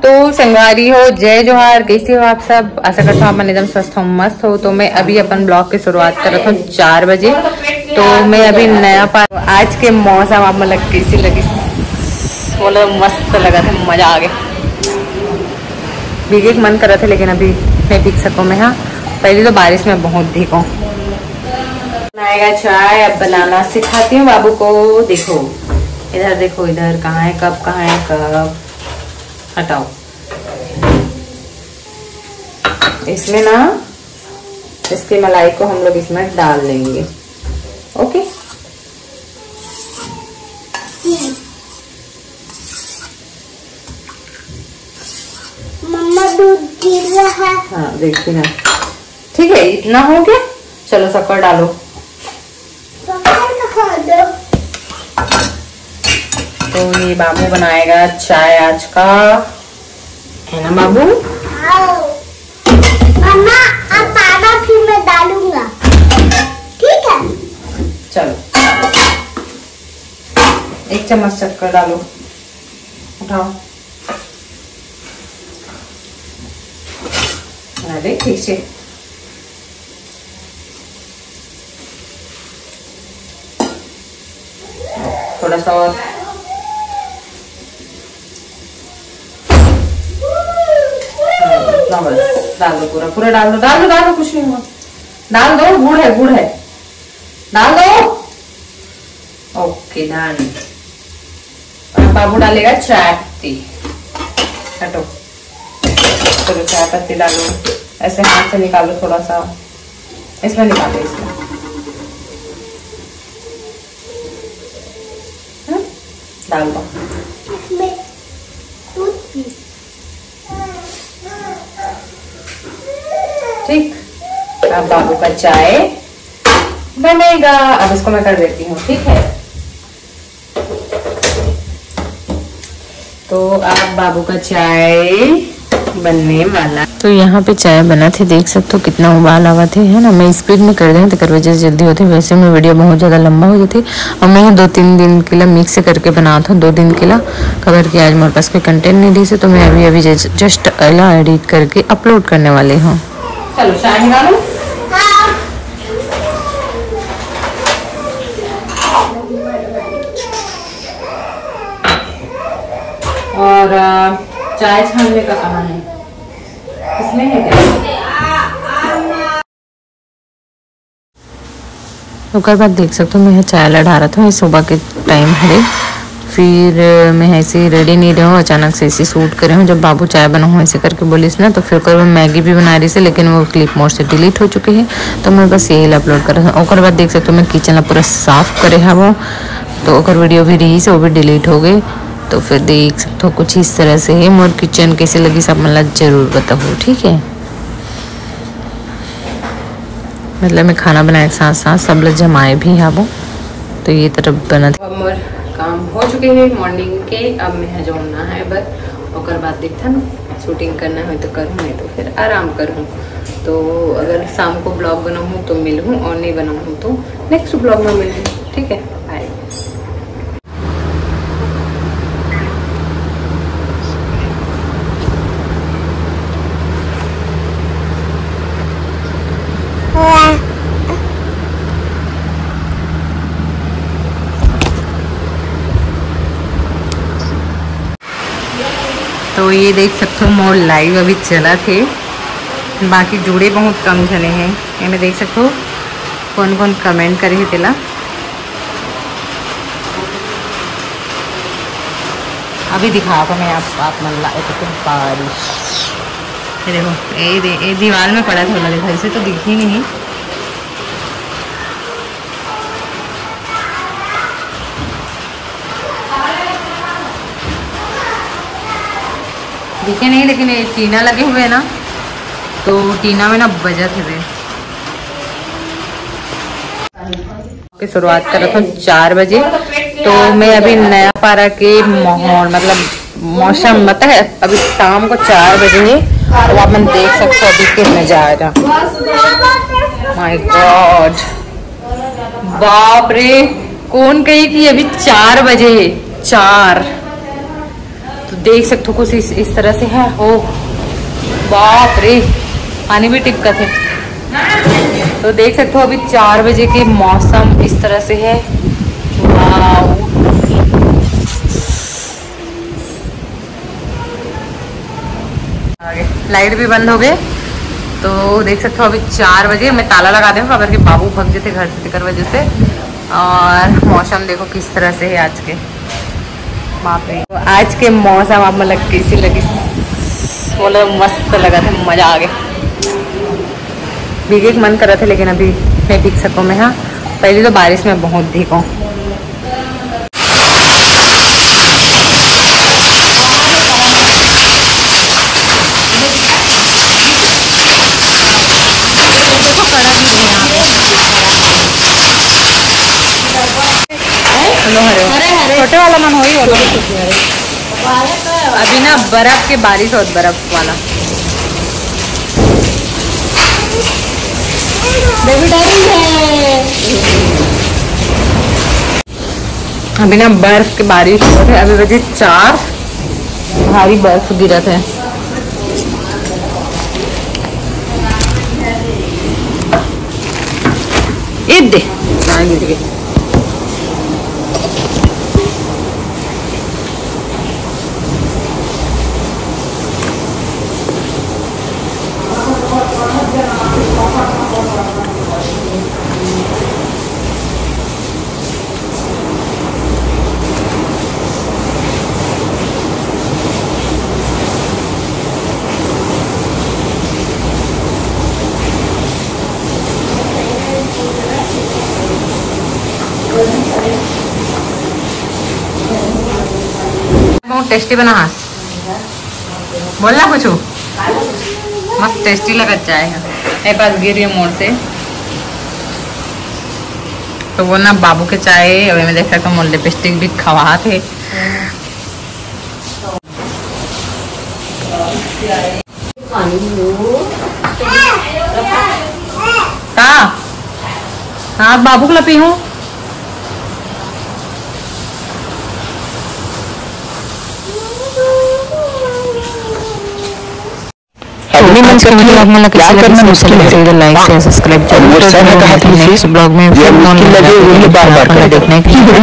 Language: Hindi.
तो संगवारी हो, जय जोहार, कैसे हो आप सब। आशा करता हूँ अपन एकदम स्वस्थ हो, मस्त हो। तो मैं अभी अपन ब्लॉग की शुरुआत कर रहा हूँ 4 बजे। तो मैं अभी नया आज के मौसम आप मतलब कैसी लगी, बोलो मस्त लगा था, मजा आ गया। भीगे मन कर रहा था लेकिन अभी मैं भीग सकूँ मैं। हाँ, पहले तो बारिश में बहुत भीगो। बनाएगा चाय, अब बनाना सिखाती हूँ बाबू को। देखो इधर, देखो इधर, कहाँ है कप, कहाँ है कप, हटाओ। इसमें ना इसकी मलाई को हम लोग इसमें डाल देंगे। ओके, मम्मा दूध गिर रहा है। हाँ देखती ना, ठीक है, इतना हो गया। चलो शक्कर डालो। तो ये बाबू बनाएगा चाय आज का, है ना बाबू। मम्मा अब पाना फिर मैं डालूंगा, ठीक है। चलो 1 चम्मच शक्कर डालो, उठाओ। अरे ठीक से, थोड़ा सा और। डाल दो, पूरा पूरा डाल दो, डाल दो, डाल दो, कुछ नहीं हुआ, डाल दो। गुड़ है, गुड़ है, डाल दो। Okay done. और बाबू डालेगा चाय पत्ती। हटो, चलो चाय पत्ती डालो, ऐसे हाथ से निकालो, थोड़ा सा इसमें निकालो, इसमें डाल दो। ठीक, अब बाबू का चाय बनेगा। अब इसको मैं कर देती हूँ, ठीक है। तो अब बाबू का चाय बनने वाला। तो यहाँ पे चाय बना थे, देख सकते हो कितना उबाल आवा थे, है ना। मैं स्पीड में कर दें तो वजह से जल्दी होती, वैसे में वीडियो बहुत ज़्यादा लंबा हो जाती। और मैं 2-3 दिन के लिए मिक्स करके बना था, 2 दिन के लिए खबर की। आज मेरे पास कोई कंटेंट नहीं दी से, तो मैं अभी अभी जस्ट अला एडिट करके अपलोड करने वाले हूँ। चलो चाय निकालो। और चाय छानने का कहाँ है, इसमें है क्या? उसके बाद देख सकते हो मैं चाय लड़ा रहा था, सुबह के टाइम है। फिर मैं ऐसे रेडी नहीं रहा हूँ, अचानक से ऐसे शूट करे हूँ। जब बाबू चाय बनाऊँ ऐसे करके बोलिस ना, तो फिर कर मैगी भी बना रही थी, लेकिन वो क्लिप मोड से डिलीट हो चुकी है। तो मैं बस यही अपलोड कर रहा हूँ। और बाद देख सकते हो मैं किचन पूरा साफ करे है वो, तो अगर वीडियो भी रही से वो भी डिलीट हो गई। तो फिर देख सकते हो कुछ इस तरह से है। मोर किचन कैसे लगी सब मतलब जरूर बताओ, ठीक है। मतलब मैं खाना बनाए के साथ साथ सब लोग जमाए भी है वो, तो ये तरफ बना। मोर काम हो चुके हैं मॉर्निंग के। अब मैं जोड़ना है बस, और बाद देखता ना शूटिंग करना है तो करूँ, नहीं तो फिर आराम करूँ। तो अगर शाम को ब्लॉग बनाऊँ तो मिलूँ, और नहीं बनाऊँ तो नेक्स्ट ब्लॉग में मिलूँ, ठीक है। बाय। तो ये देख सकते हो मोर लाइव अभी चला थे, बाकी जुड़े बहुत कम जने हैं। ये देख सकते हो कौन कौन कमेंट करे तेला। अभी दिखा तो मैं आप मन ला तो बारिश। ये देखो ये दीवार में पड़ा था, लगे घर से तो दिखी नहीं। दिखे नहीं, लेकिन ये टीना लगे हुए हैं ना, तो टीना में ना बजत है। शुरुआत कर रहा था 4 बजे। तो मैं अभी नया पारा के माहौल मतलब मौसम मतलब है, अभी शाम को 4 बजे है। तो आप मन देख सकते हो अभी के नजारा। माय गॉड, बाप रे, कौन कही कि अभी 4 बजे है? 4 तो देख सकते हो कुछ इस तरह से है। ओ बाप रे, पानी भी टिपका थे। तो देख सकते हो अभी 4 बजे के मौसम इस तरह से है। वाओ, लाइट भी बंद हो गए। तो देख सकते हो अभी 4 बजे। मैं ताला लगा दूँ अगर के बाबू भग जाते घर से कर वजह से। और मौसम देखो किस तरह से है आज के। बाप रे, तो आज के मौसम आप मतलब कैसी लगी? बोलो मस्त लगा था, मजा आ गया। भीगे मन कर रहा था लेकिन अभी नहीं भीग सकूँ मैं। हाँ, पहले तो बारिश में बहुत भीगूँ। छोटे वाला मन हो ही अभी ना बर्फ के बारिश हो, बर्फ वाला। अभी ना बर्फ के बारिश हो रहे। अभी बजे 4, भारी बर्फ गिरा था। दे गिर गई। बहुत टेस्टी बना। हाथ बोलना कुछ मस्त टेस्टी लगा चाय। मेरे पास गिर रही मोड़ से। तो वो ना बाबू के चाय अभी मैं देख सकता हूँ लिपस्टिक भी खवा थे। हाँ बाबू को लपी हूँ। लाइक शेयर सब्सक्राइब जरूर। नेक्स्ट ब्लॉग में देखने के लिए